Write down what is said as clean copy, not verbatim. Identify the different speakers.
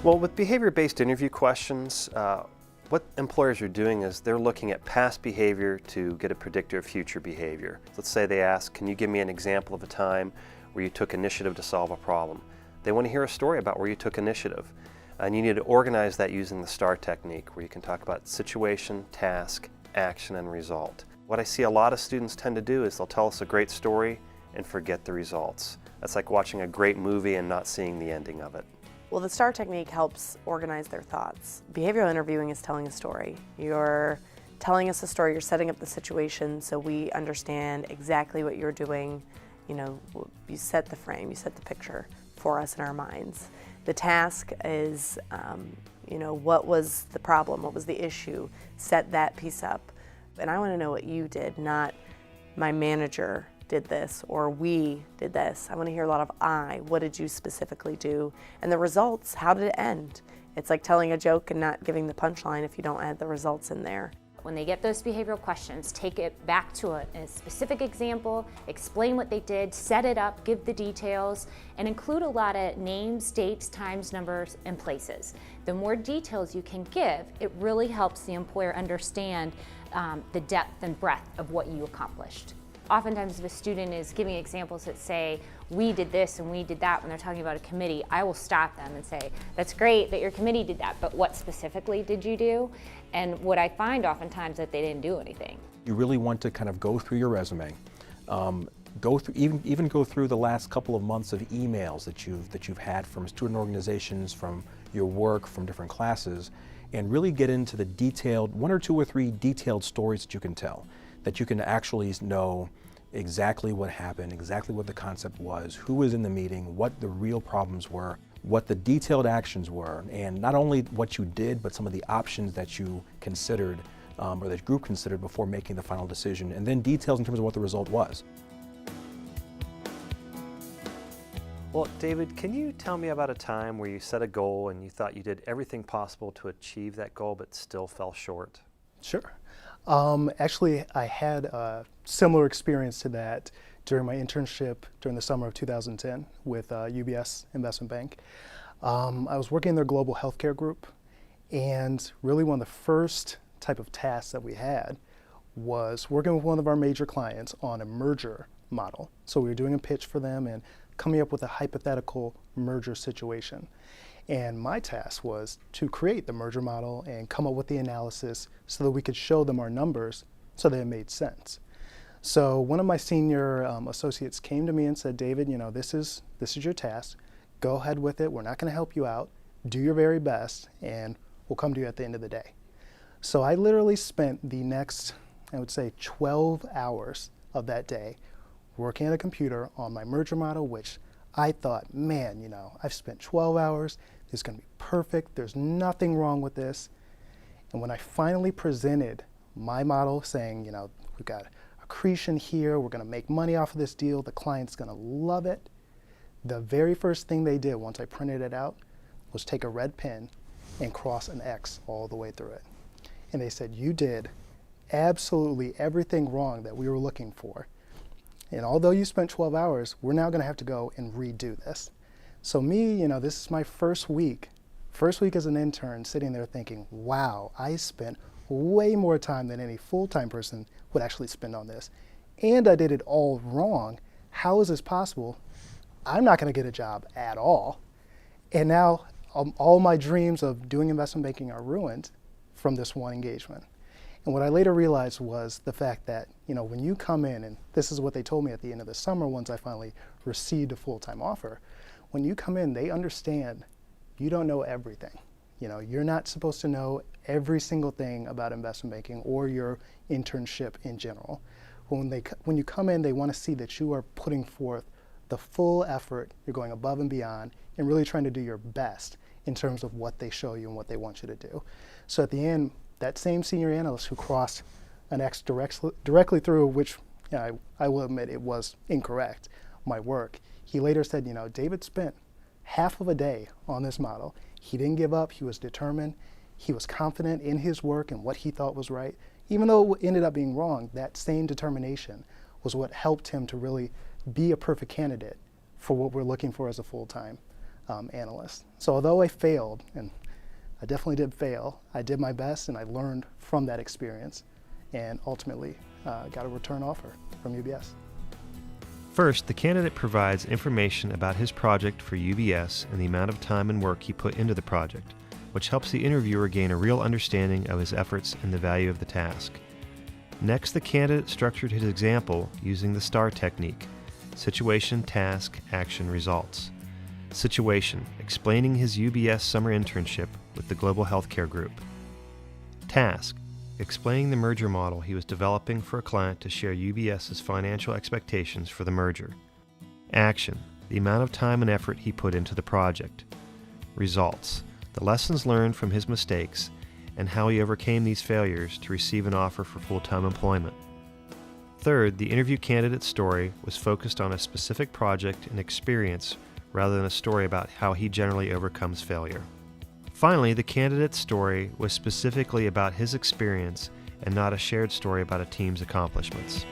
Speaker 1: Well, with behavior-based interview questions, what employers are doing is they're looking at past behavior to get a predictor of future behavior. Let's say they ask, can you give me an example of a time where you took initiative to solve a problem? They want to hear a story about where you took initiative. And you need to organize that using the STAR technique, where you can talk about situation, task, action, and result. What I see a lot of students tend to do is they'll tell us a great story and forget the results. That's like watching a great movie and not seeing the ending of it.
Speaker 2: Well, the STAR technique helps organize their thoughts. Behavioral interviewing is telling a story. You're telling us a story, you're setting up the situation so we understand exactly what you're doing. You know, you set the frame, you set the picture for us in our minds. The task is, you know, what was the problem, what was the issue, set that piece up. And I want to know what you did, not my manager did this or we did this. I want to hear a lot of what did you specifically do? And the results, how did it end? It's like telling a joke and not giving the punchline if you don't add the results in there.
Speaker 3: When they get those behavioral questions, take it back to a specific example, explain what they did, set it up, give the details, and include a lot of names, dates, times, numbers, and places. The more details you can give, it really helps the employer understand the depth and breadth of what you accomplished. Oftentimes if a student is giving examples that say, we did this and we did that when they're talking about a committee, I will stop them and say, that's great that your committee did that, but what specifically did you do? And what I find oftentimes that they didn't do anything.
Speaker 4: You really want to kind of go through your resume, go through even go through the last couple of months of emails that you've had from student organizations, from your work, from different classes, and really get into the detailed, 1 or 2 or 3 detailed stories that you can tell, that you can actually know exactly what happened, exactly what the concept was, who was in the meeting, what the real problems were, what the detailed actions were, and not only what you did, but some of the options that you considered or that group considered before making the final decision, and then details in terms of what the result was.
Speaker 1: Well, David, can you tell me about a time where you set a goal and you thought you did everything possible to achieve that goal but still fell short?
Speaker 5: Sure. Actually, I had a similar experience to that during my internship during the summer of 2010 with UBS Investment Bank. I was working in their global healthcare group, and really one of the first type of tasks that we had was working with one of our major clients on a merger model. So we were doing a pitch for them and coming up with a hypothetical merger situation. And my task was to create the merger model and come up with the analysis so that we could show them our numbers so that it made sense. So one of my senior associates came to me and said, David, you know, this is your task. Go ahead with it. We're not going to help you out. Do your very best, and we'll come to you at the end of the day. So I literally spent the next, I would say, 12 hours of that day working at a computer on my merger model, which I thought, man, you know, I've spent 12 hours. It's going to be perfect. There's nothing wrong with this. And when I finally presented my model saying, you know, we've got accretion here, we're going to make money off of this deal, the client's going to love it, the very first thing they did once I printed it out was take a red pen and cross an X all the way through it. And they said, you did absolutely everything wrong that we were looking for. And although you spent 12 hours, we're now going to have to go and redo this. So me, you know, this is my first week as an intern, sitting there thinking, wow, I spent way more time than any full-time person would actually spend on this. And I did it all wrong. How is this possible? I'm not going to get a job at all. And now all my dreams of doing investment banking are ruined from this one engagement. And what I later realized was the fact that, you know, when you come in, and this is what they told me at the end of the summer once I finally received a full-time offer, when you come in, they understand you don't know everything. You know, you're not supposed to know every single thing about investment banking or your internship in general. When you come in, they want to see that you are putting forth the full effort, you're going above and beyond, and really trying to do your best in terms of what they show you and what they want you to do. So at the end, that same senior analyst who crossed an X directly through, which, you know, I will admit it was incorrect, my work, he later said, you know, David spent half of a day on this model. He didn't give up, he was determined, he was confident in his work and what he thought was right. Even though it ended up being wrong, that same determination was what helped him to really be a perfect candidate for what we're looking for as a full-time analyst. So although I failed, and I definitely did fail, I did my best and I learned from that experience and ultimately got a return offer from UBS.
Speaker 1: First, the candidate provides information about his project for UBS and the amount of time and work he put into the project, which helps the interviewer gain a real understanding of his efforts and the value of the task. Next, the candidate structured his example using the STAR technique: situation, task, action, results. Situation, explaining his UBS summer internship with the Global Healthcare Group. Task, explaining the merger model he was developing for a client to share UBS's financial expectations for the merger. Action, the amount of time and effort he put into the project. Results, the lessons learned from his mistakes and how he overcame these failures to receive an offer for full-time employment. Third, the interview candidate's story was focused on a specific project and experience rather than a story about how he generally overcomes failure. Finally, the candidate's story was specifically about his experience and not a shared story about a team's accomplishments.